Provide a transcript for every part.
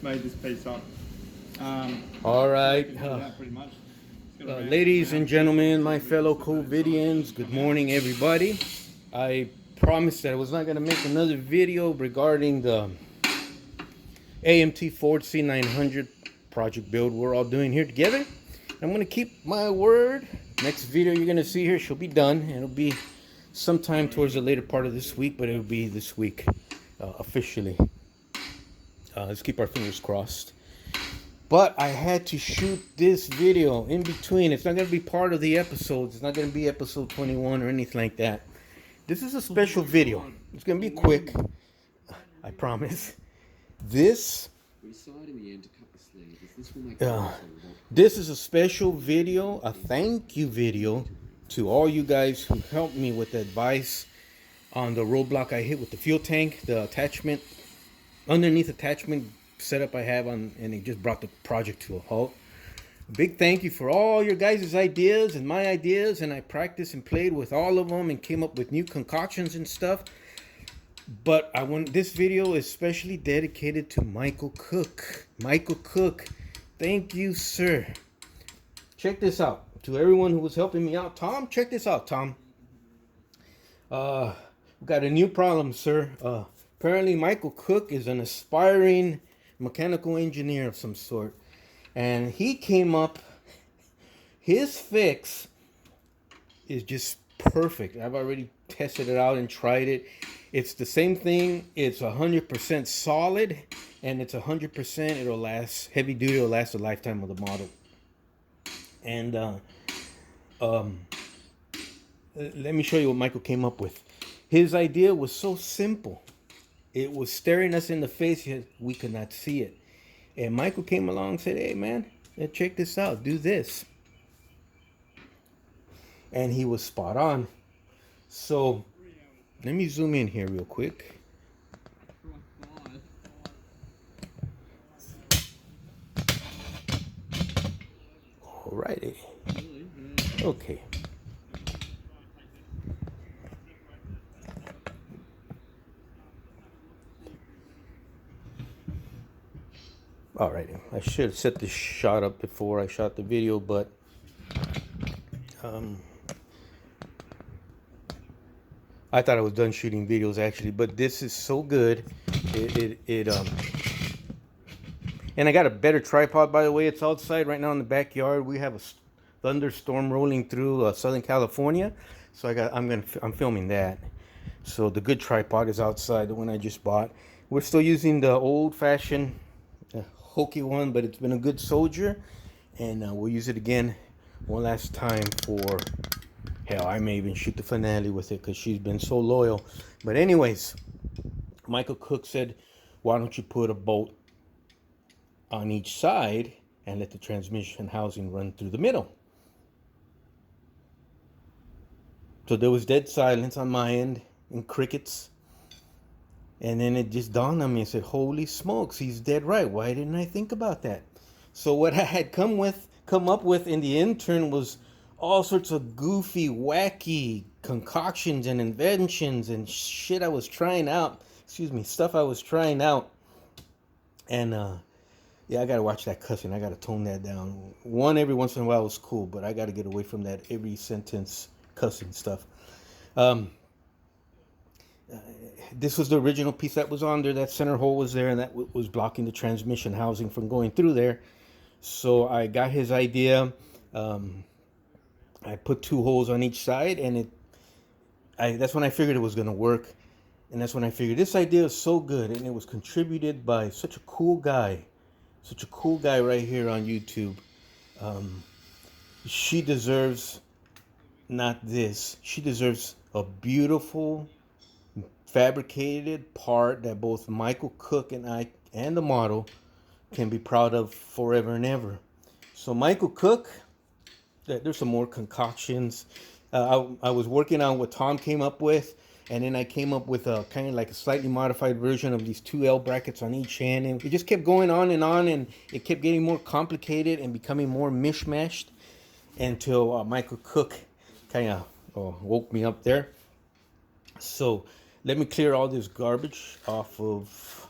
made this piece up. All right. Pretty much. Ladies and gentlemen, my fellow COVIDians, good morning, everybody. I promised that I was not going to make another video regarding the AMT Ford C900 project build we're all doing here together. I'm going to keep my word. Next video you're going to see here, she'll be done. It'll be sometime towards the later part of this week, but it'll be this week officially. Let's keep our fingers crossed. But I had to shoot this video in between. It's not going to be part of the episodes. It's not going to be episode 21 or anything like that. This is a special video. It's going to be quick. I promise. This is a special video, a thank you video to all you guys who helped me with the advice on the roadblock I hit with the fuel tank, the attachment, underneath attachment setup I have on, and it just brought the project to a halt. Big thank you for all your guys' ideas and my ideas, and I practiced and played with all of them and came up with new concoctions and stuff. But this video is specially dedicated to Michael Cooke. Michael Cooke, thank you, sir. Check this out. To everyone who was helping me out, Tom, check this out, Tom. We got a new problem, sir. Apparently Michael Cooke is an aspiring mechanical engineer of some sort, and he came up, his fix is just perfect. I've already tested it out and tried it. It's the same thing. It's 100% solid, and it's 100%, it'll last heavy duty, it'll last the lifetime of the model. And let me show you what Michael came up with. His idea was so simple. It was staring us in the face, yet we could not see it. And Michael came along and said, hey man, check this out, do this. And he was spot on. So let me zoom in here real quick. Alrighty. Okay. Alrighty, I should have set this shot up before I shot the video, but I thought I was done shooting videos actually, but this is so good. And I got a better tripod, by the way. It's outside right now in the backyard. We have a thunderstorm rolling through Southern California, so I'm filming that. So the good tripod is outside, the one I just bought. We're still using the old-fashioned hokey one, but it's been a good soldier, and we'll use it again one last time for, hell, I may even shoot the finale with it because she's been so loyal. But anyways, Michael Cooke said, why don't you put a bolt on each side and let the transmission housing run through the middle? So there was dead silence on my end and crickets. And then it just dawned on me. I said, holy smokes, he's dead right. Why didn't I think about that? So what I had come up with in the intern was all sorts of goofy, wacky concoctions and inventions and shit I was trying out. Stuff I was trying out. And yeah, I got to watch that cussing. I got to tone that down. Every once in a while was cool, but I got to get away from that every sentence cussing stuff. This was the original piece that was on there. That center hole was there, and that was blocking the transmission housing from going through there. So I got his idea. I put 2 holes on each side, and that's when I figured it was going to work. And that's when I figured this idea is so good, and it was contributed by such a cool guy right here on YouTube. She deserves not this. She deserves a beautiful fabricated part that both Michael Cooke and I and the model can be proud of forever and ever. So Michael Cooke, there's some more concoctions. I was working on what Tom came up with, and then I came up with a kind of like a slightly modified version of these 2 L brackets on each hand, and it just kept going on, and it kept getting more complicated and becoming more mishmashed until Michael Cooke kind of woke me up there. So let me clear all this garbage off of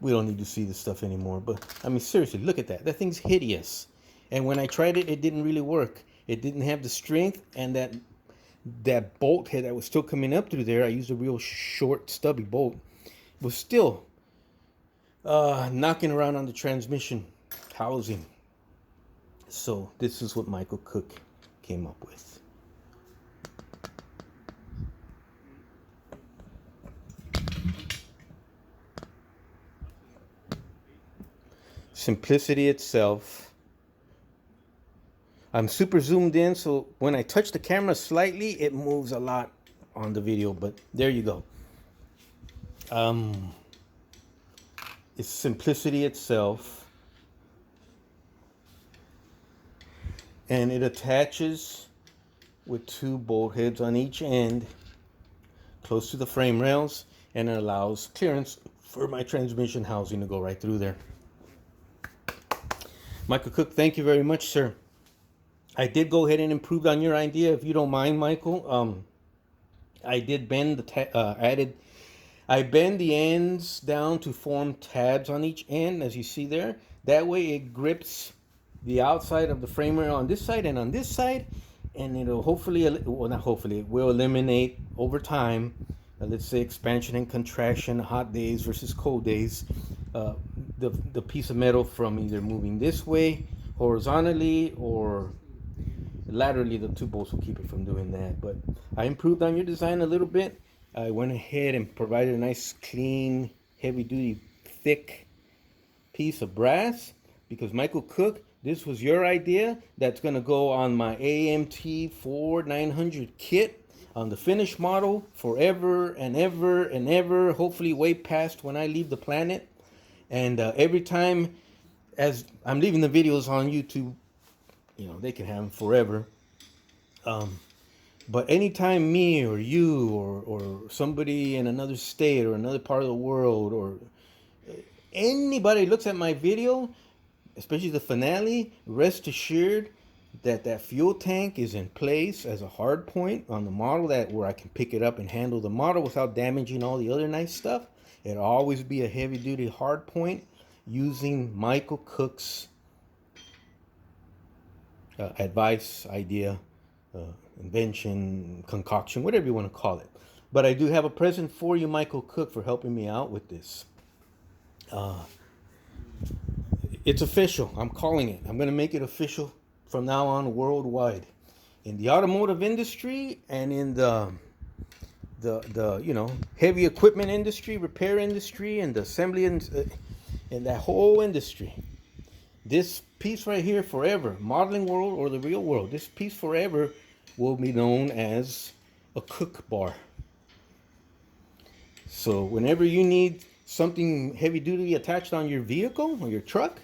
We don't need to see this stuff anymore. But I mean, seriously, look at that. That thing's hideous. And when I tried it, it didn't really work. It didn't have the strength, and that bolt head that was still coming up through there, I used a real short, stubby bolt, was still knocking around on the transmission housing. So this is what Michael Cooke came up with. Simplicity itself. I'm super zoomed in, so when I touch the camera slightly, it moves a lot on the video, but there you go. It's simplicity itself. And it attaches with 2 bolt heads on each end, close to the frame rails, and it allows clearance for my transmission housing to go right through there. Michael Cooke, thank you very much, sir. I did go ahead and improve on your idea, if you don't mind, Michael. I did bend I bend the ends down to form tabs on each end, as you see there. That way it grips the outside of the frame rail on this side and on this side, and it'll hopefully, well, not hopefully, it will eliminate over time, let's say expansion and contraction, hot days versus cold days, the piece of metal from either moving this way horizontally or laterally. The 2 bolts will keep it from doing that. But I improved on your design a little bit. I went ahead and provided a nice, clean, heavy-duty, thick piece of brass because Michael Cooke, this was your idea. That's going to go on my AMT 4900 kit on the finished model forever and ever and ever, hopefully way past when I leave the planet. And every time as I'm leaving the videos on YouTube, you know, they can have them forever. But anytime me or you or somebody in another state or another part of the world or anybody looks at my video, especially the finale, rest assured that that fuel tank is in place as a hard point on the model, that where I can pick it up and handle the model without damaging all the other nice stuff. It'll always be a heavy duty hard point using Michael Cooke's advice, idea, invention, concoction, whatever you want to call it. But I do have a present for you, Michael Cooke, for helping me out with this. It's official. I'm calling it. I'm going to make it official from now on worldwide. In the automotive industry and in the you know, heavy equipment industry, repair industry, and the assembly and that whole industry. This piece right here forever, modeling world or the real world, this piece forever will be known as a Cooke bar. So whenever you need something heavy duty attached on your vehicle or your truck,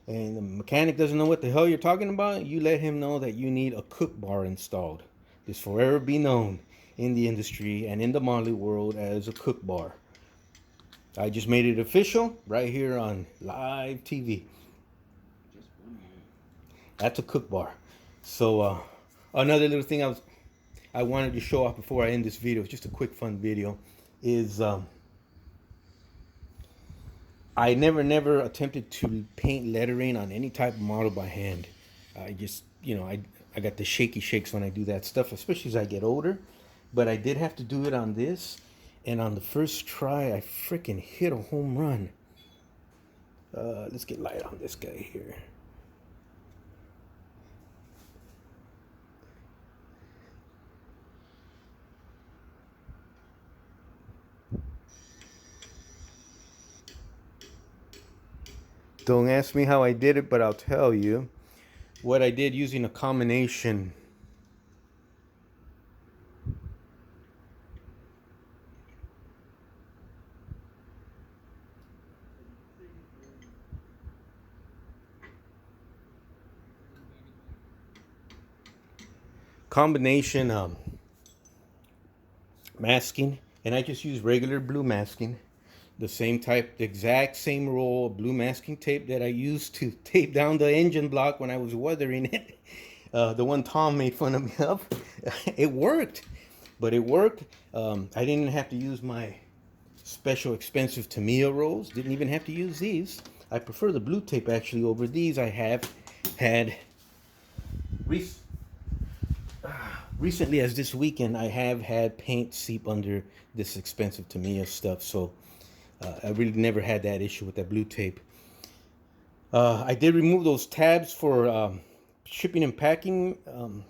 and the mechanic doesn't know what the hell you're talking about, you let him know that you need a Cooke bar installed. This forever be known in the industry and in the modeling world as a Cooke bar. I just made it official right here on live TV. That's a Cooke bar. So another little thing I wanted to show off before I end this video, just a quick fun video, is I never attempted to paint lettering on any type of model by hand. I just, you know, I got the shaky shakes when I do that stuff, especially as I get older. But I did have to do it on this, and on the first try, I freaking hit a home run. Let's get light on this guy here. Don't ask me how I did it, but I'll tell you what I did using a combination masking, and I just use regular blue masking, the same type, the exact same roll of blue masking tape that I used to tape down the engine block when I was weathering it. The one Tom made fun of me of. It worked, but it worked. I didn't have to use my special expensive Tamiya rolls. Didn't even have to use these. I prefer the blue tape actually over these. I have had recently, as this weekend, I have had paint seep under this expensive Tamiya stuff. So I really never had that issue with that blue tape. I did remove those tabs for shipping and packing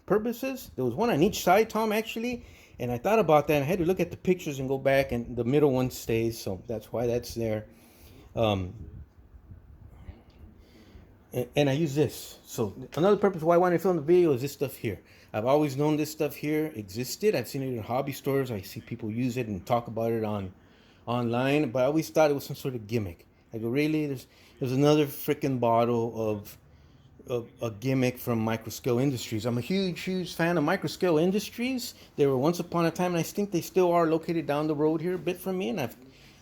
purposes. There was one on each side, Tom, actually. And I thought about that. I had to look at the pictures and go back, and the middle one stays. So that's why that's there. And I use this. So another purpose why I wanted to film the video is this stuff here. I've always known this stuff here existed. I've seen it in hobby stores. I see people use it and talk about it online. But I always thought it was some sort of gimmick. I go, really? There's another freaking bottle of a gimmick from Microscale Industries. I'm a huge fan of Microscale Industries. They were once upon a time, and I think they still are, located down the road here a bit from me. And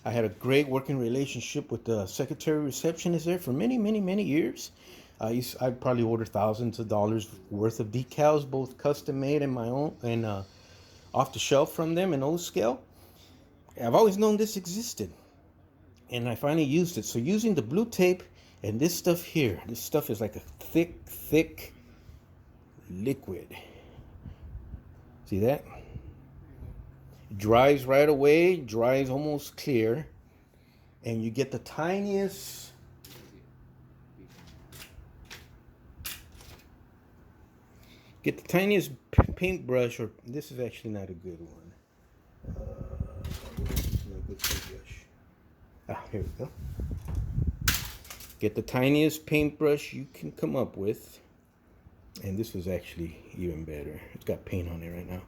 I had a great working relationship with the secretary receptionist there for many years. I'd probably order thousands of dollars worth of decals, both custom made and my own, and off the shelf from them in old scale. I've always known this existed, and I finally used it. So using the blue tape and this stuff here, this stuff is like a thick liquid. See that? It dries right away, dries almost clear, and you get the tiniest paintbrush, or this is actually not a good one. Not a good paintbrush. Here we go. Get the tiniest paintbrush you can come up with, and this was actually even better. It's got paint on it right now.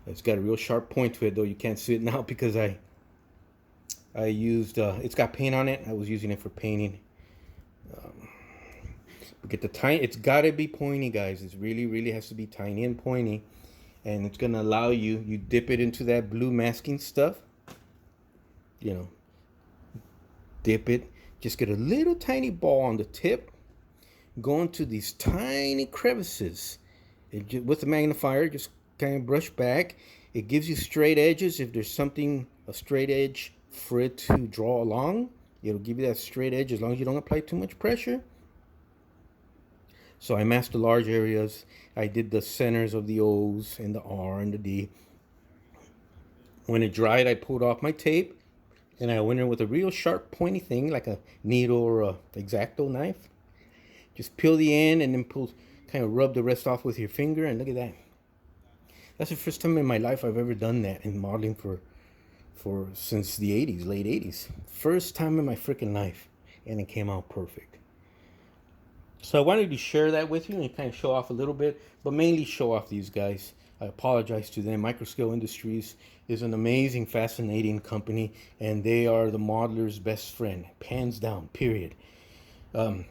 It's got a real sharp point to it, though you can't see it now because I used it's got paint on it. I was using it for painting. Get the tiny, it's got to be pointy, guys. It really has to be tiny and pointy, and it's gonna allow you dip it into that blue masking stuff, dip it, just get a little tiny ball on the tip, go into these tiny crevices, with the magnifier, just kind of brush back. It gives you straight edges. If there's a straight edge for it to draw along, it'll give you that straight edge as long as you don't apply too much pressure. So I masked the large areas. I did the centers of the O's and the R and the D. When it dried, I pulled off my tape, and I went in with a real sharp pointy thing, like a needle or a X-Acto knife. Just peel the end and then kind of rub the rest off with your finger, and look at that. That's the first time in my life I've ever done that in modeling since the 80s, late 80s. First time in my freaking life, and it came out perfect. So I wanted to share that with you and kind of show off a little bit, but mainly show off these guys. I apologize to them. Microscale Industries is an amazing, fascinating company, and they are the modeler's best friend, hands down, period. And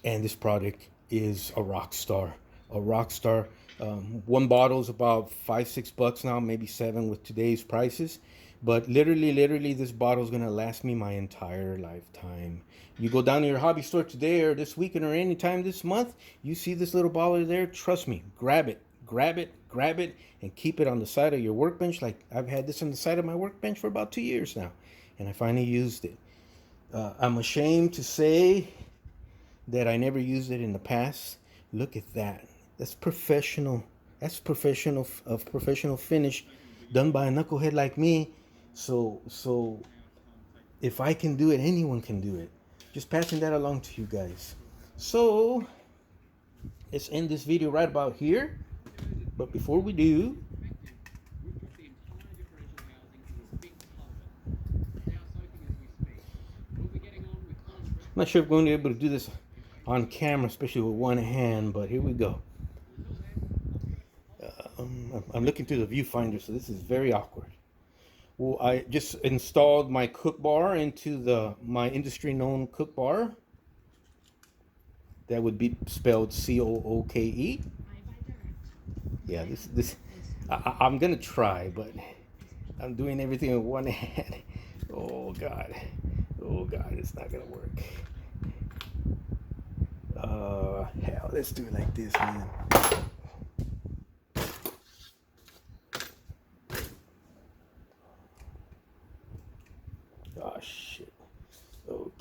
this product is a rock star. One bottle is about $5-6 now, maybe $7 with today's prices. But literally, this bottle is going to last me my entire lifetime. You go down to your hobby store today or this weekend or anytime this month, you see this little bottle there, trust me, grab it, and keep it on the side of your workbench. Like I've had this on the side of my workbench for about 2 years now, and I finally used it. I'm ashamed to say that I never used it in the past. Look at that. That's professional. That's professional finish done by a knucklehead like me. So if I can do it, anyone can do it. Just passing that along to you guys. So let's end this video right about here. But before we do, I'm not sure if we're going to be able to do this on camera, especially with one hand, but here we go. I'm looking through the viewfinder, so this is very awkward. Well, I just installed my Cooke bar into my industry-known Cooke bar. That would be spelled C-O-O-K-E. Yeah, I'm gonna try, but I'm doing everything with one hand. Oh God, it's not gonna work. Hell, let's do it like this, man.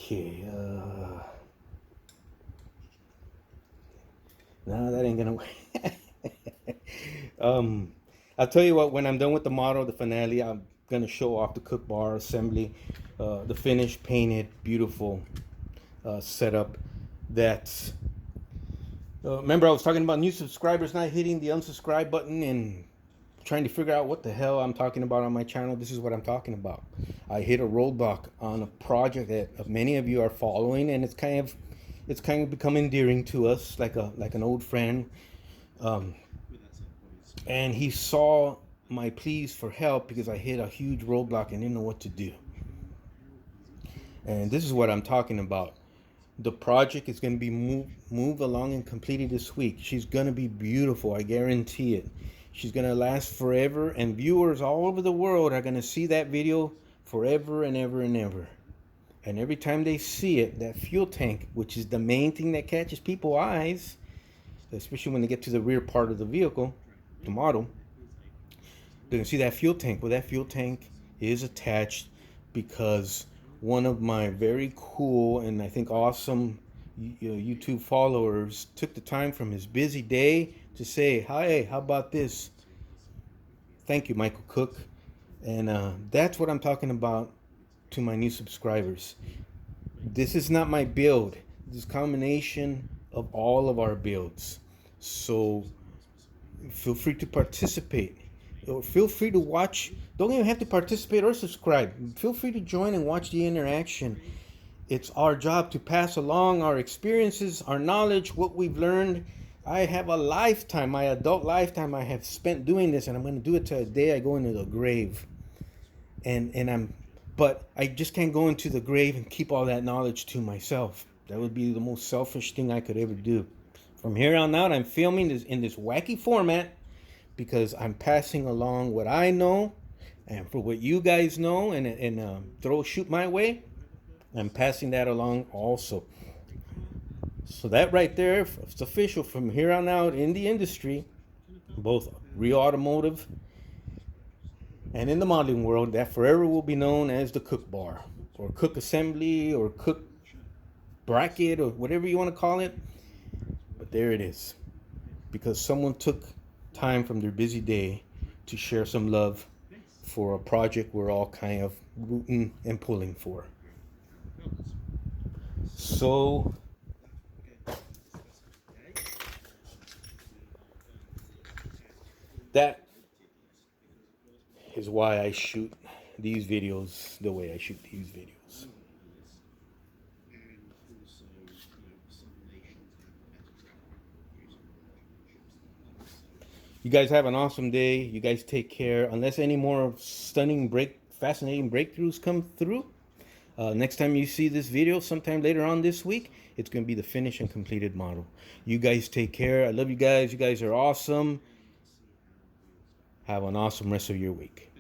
Okay. No, that ain't gonna work. I'll tell you what. When I'm done with the model, the finale, I'm gonna show off the Cooke bar assembly, the finished, painted, beautiful setup. That's remember I was talking about new subscribers not hitting the unsubscribe button and trying to figure out what the hell I'm talking about on my channel. This is what I'm talking about. I hit a roadblock on a project that many of you are following, and it's kind of become endearing to us, like an old friend. And he saw my pleas for help because I hit a huge roadblock and didn't know what to do. And this is what I'm talking about. The project is going to be moved along and completed this week. She's going to be beautiful. I guarantee it. She's going to last forever, and viewers all over the world are going to see that video forever and ever and ever. And every time they see it, that fuel tank, which is the main thing that catches people's eyes, especially when they get to the rear part of the vehicle, the model, they're going to see that fuel tank. Well, that fuel tank is attached because one of my very cool and I think awesome YouTube followers took the time from his busy day to say, "Hi, how about this?" Thank you, Michael Cooke. And that's what I'm talking about to my new subscribers. This is not my build. This is a combination of all of our builds. So feel free to participate. Or feel free to watch. Don't even have to participate or subscribe. Feel free to join and watch the interaction. It's our job to pass along our experiences, our knowledge, what we've learned. I have a lifetime, my adult lifetime I have spent doing this, and I'm going to do it till the day I go into the grave. But I just can't go into the grave and keep all that knowledge to myself. That would be the most selfish thing I could ever do. From here on out, I'm filming this in this wacky format because I'm passing along what I know, and for what you guys know, and shoot my way, I'm passing that along also. So that right there, it's official. From here on out in the industry, both real automotive and in the modeling world, that forever will be known as the Cooke bar, or Cooke assembly, or Cooke bracket, or whatever you want to call it. But there it is, because someone took time from their busy day to share some love for a project we're all kind of rooting and pulling for. So that is why I shoot these videos the way I shoot these videos. You guys have an awesome day. You guys take care. Unless any more stunning, fascinating breakthroughs come through, next time you see this video, sometime later on this week, it's going to be the finished and completed model. You guys take care. I love you guys. You guys are awesome. Have an awesome rest of your week.